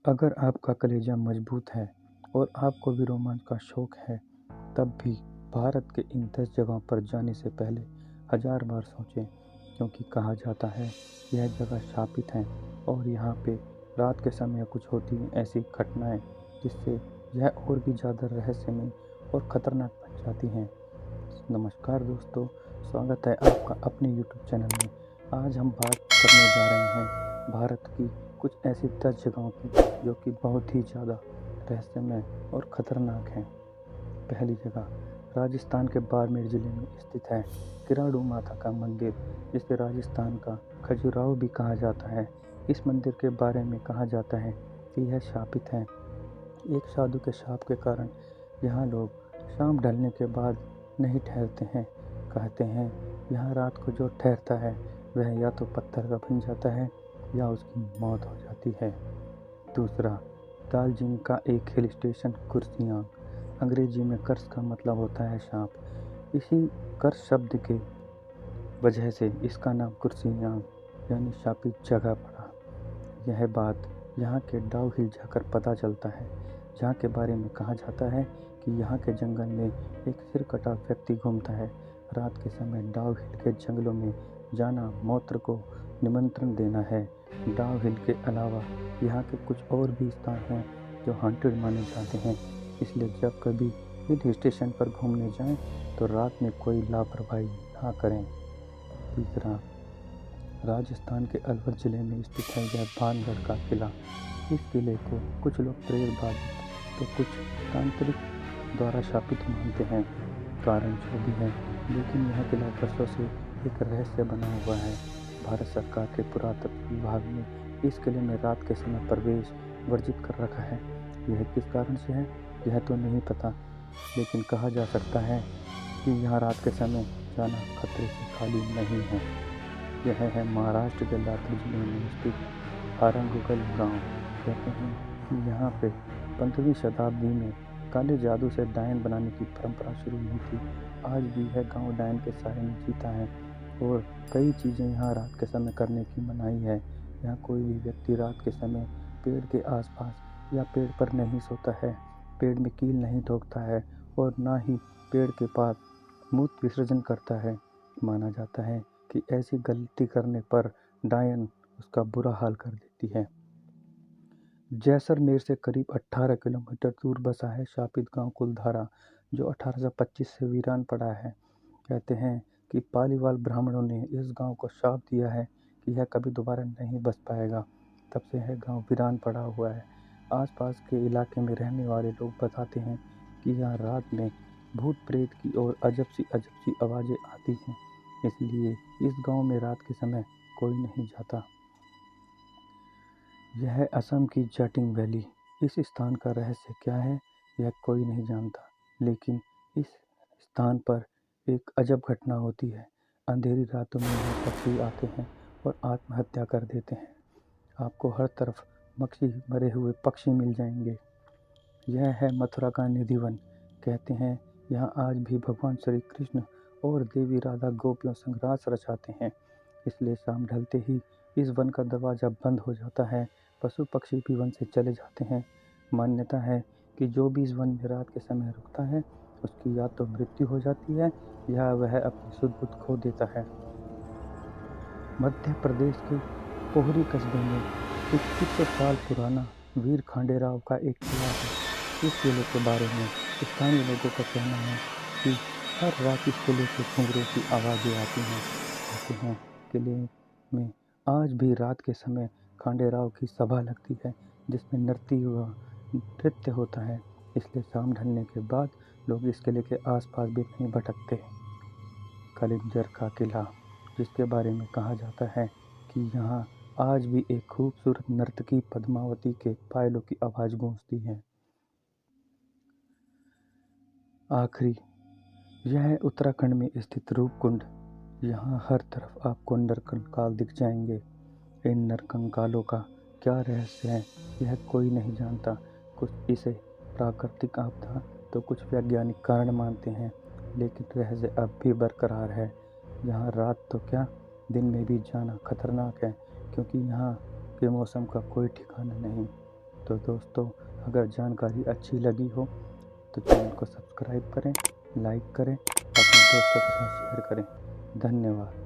अगर आपका कलेजा मजबूत है और आपको भी रोमांच का शौक है, तब भी भारत के इन 10 जगहों पर जाने से पहले 1000 बार सोचें, क्योंकि कहा जाता है यह जगह शापित हैं और यहाँ पे रात के समय कुछ होती हैं ऐसी घटनाएं जिससे यह और भी ज़्यादा रहस्यमय और ख़तरनाक बन जाती हैं। नमस्कार दोस्तों, स्वागत है आपका अपने YouTube चैनल में। आज हम बात करने जा रहे हैं भारत की कुछ ऐसी 10 जगहों की जो कि बहुत ही ज़्यादा रहस्यमय और ख़तरनाक हैं। पहली जगह राजस्थान के बाड़मेर ज़िले में स्थित है किराड़ू माता का मंदिर, जिसे राजस्थान का खजुराहो भी कहा जाता है। इस मंदिर के बारे में कहा जाता है कि यह शापित है। एक साधु के शाप के कारण यहाँ लोग शाम ढलने के बाद नहीं ठहरते हैं। कहते हैं यहाँ रात को जो ठहरता है वह या तो पत्थर का बन जाता है या उसकी मौत हो जाती है। दूसरा, दार्जिलिंग का एक हिल स्टेशन कुर्सियांग। अंग्रेजी में कर्स का मतलब होता है सांप। इसी कर्स शब्द के वजह से इसका नाम कुर्सियांग यानी शापित जगह पड़ा। यह बात यहाँ के डाउ हिल जाकर पता चलता है, जहाँ के बारे में कहा जाता है कि यहाँ के जंगल में एक सिर कटा व्यक्ति घूमता है। रात के समय डाउ हिल के जंगलों में जाना मौत को निमंत्रण देना है। डाउ हिल के अलावा यहाँ के कुछ और भी स्थान हैं जो हॉन्टेड माने जाते हैं, इसलिए जब कभी हिल स्टेशन पर घूमने जाएं तो रात में कोई लापरवाही ना करें। तीसरा, राजस्थान के अलवर ज़िले में स्थित है यह भानगढ़ का किला। इस किले को कुछ लोग प्रेत बाधित तो कुछ तांत्रिक द्वारा शापित मानते हैं। कारण जो भी है, लेकिन यह किला वर्षों से एक रहस्य बना हुआ है। भारत सरकार के पुरातत्व विभाग ने इस किले में रात के समय प्रवेश वर्जित कर रखा है। यह किस कारण से है यह तो नहीं पता, लेकिन कहा जा सकता है कि यहाँ रात के समय जाना खतरे से खाली नहीं है। यह है महाराष्ट्र के लातूर जिले में स्थित आरंगुगल गांव। कहते हैं कि यहाँ पे 15वीं शताब्दी में काले जादू से डायन बनाने की परंपरा शुरू हुई थी। आज भी यह गांव डायन के साए में जीता है और कई चीज़ें यहाँ रात के समय करने की मनाही है। यहाँ कोई भी व्यक्ति रात के समय पेड़ के आसपास या पेड़ पर नहीं सोता है, पेड़ में कील नहीं ठोकता है और ना ही पेड़ के पास मूत्र विसर्जन करता है। माना जाता है कि ऐसी गलती करने पर डायन उसका बुरा हाल कर देती है। जैसलमेर से करीब 18 किलोमीटर दूर बसा है शापित गांव कुलधारा, जो 1825 से वीरान पड़ा है। कहते हैं कि पालीवाल ब्राह्मणों ने इस गांव को शाप दिया है कि यह कभी दोबारा नहीं बस पाएगा। तब से यह गांव वीरान पड़ा हुआ है। आसपास के इलाके में रहने वाले लोग बताते हैं कि यहाँ रात में भूत प्रेत की और अजब सी आवाज़ें आती हैं, इसलिए इस गांव में रात के समय कोई नहीं जाता। यह असम की जाटिंग वैली। इस स्थान का रहस्य क्या है यह कोई नहीं जानता, लेकिन इस स्थान पर एक अजब घटना होती है। अंधेरी रातों में यहाँ पक्षी आते हैं और आत्महत्या कर देते हैं। आपको हर तरफ मरे हुए पक्षी मिल जाएंगे। यह है मथुरा का निधिवन। कहते हैं यहाँ आज भी भगवान श्री कृष्ण और देवी राधा गोपियों संग रास रचाते हैं, इसलिए शाम ढलते ही इस वन का दरवाज़ा बंद हो जाता है। पशु पक्षी भी वन से चले जाते हैं। मान्यता है कि जो भी इस वन में रात के समय रुकता है उसकी या तो मृत्यु हो जाती है या वह अपनी सुध बुध खो देता है। मध्य प्रदेश के पोहरी कस्बे में 2100 साल पुराना वीर खांडेराव का एक किला है। इस किले के बारे में स्थानीय लोगों का कहना है कि हर रात इस किले से घुंघरू की आवाज़ें आती हैं। कहते हैं किले में आज भी रात के समय खांडेराव की सभा लगती है, जिसमें नृत्य होता है। इसलिए शाम ढलने के बाद लोग इस किले के आसपास भी नहीं भटकते। कलिंजर का किला, जिसके बारे में कहा जाता है कि यहाँ आज भी एक खूबसूरत नर्तकी पद्मावती के पायलों की आवाज़ गूंजती है। आखिरी, यह है उत्तराखंड में स्थित रूपकुंड। यहाँ हर तरफ आपको नरकंकाल दिख जाएंगे। इन नरकंकालों का क्या रहस्य है यह कोई नहीं जानता। कुछ इसे प्राकृतिक आपदा तो कुछ वैज्ञानिक कारण मानते हैं, लेकिन रहस्य अब भी बरकरार है। यहाँ रात तो क्या दिन में भी जाना खतरनाक है, क्योंकि यहाँ के मौसम का कोई ठिकाना नहीं। तो दोस्तों, अगर जानकारी अच्छी लगी हो तो चैनल को सब्सक्राइब करें, लाइक करें, अपने दोस्तों के साथ शेयर करें। धन्यवाद।